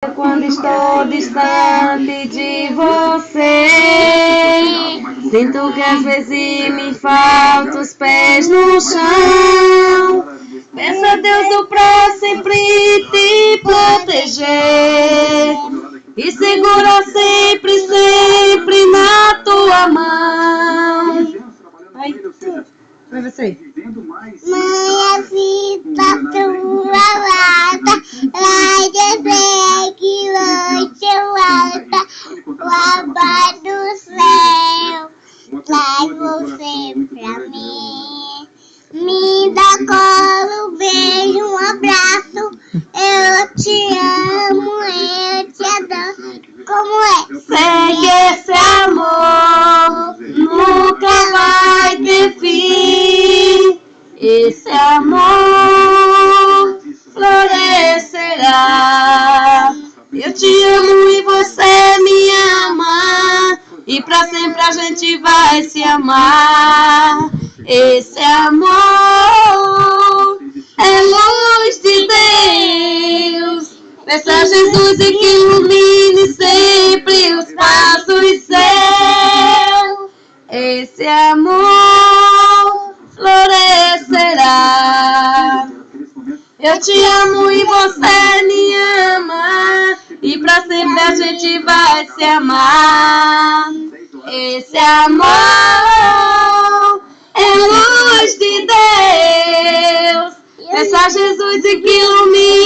Quando estou distante de você, sinto que às vezes me faltam os pés no chão. Peço a Deus do pra sempre te proteger e segurar sempre, sempre na tua mão. Ai, vai você. Minha vida trollada, lá de que longe volta, lá do céu, traz você pra mim. Me dá colo, beijo, um abraço, eu te amo, eu te adoro. Como é? Sei que esse amor nunca vai ter fim. Esse amor florescerá. Eu te amo e você me ama, e pra sempre a gente vai se amar. Esse amor é luz de Deus. Peça a Jesus e que ilumine sempre os passos seus. Esse amor florescerá. Eu te amo e você me ama, e pra sempre a gente vai se amar. Esse amor é luz de Deus. Peça a Jesus e que ilumine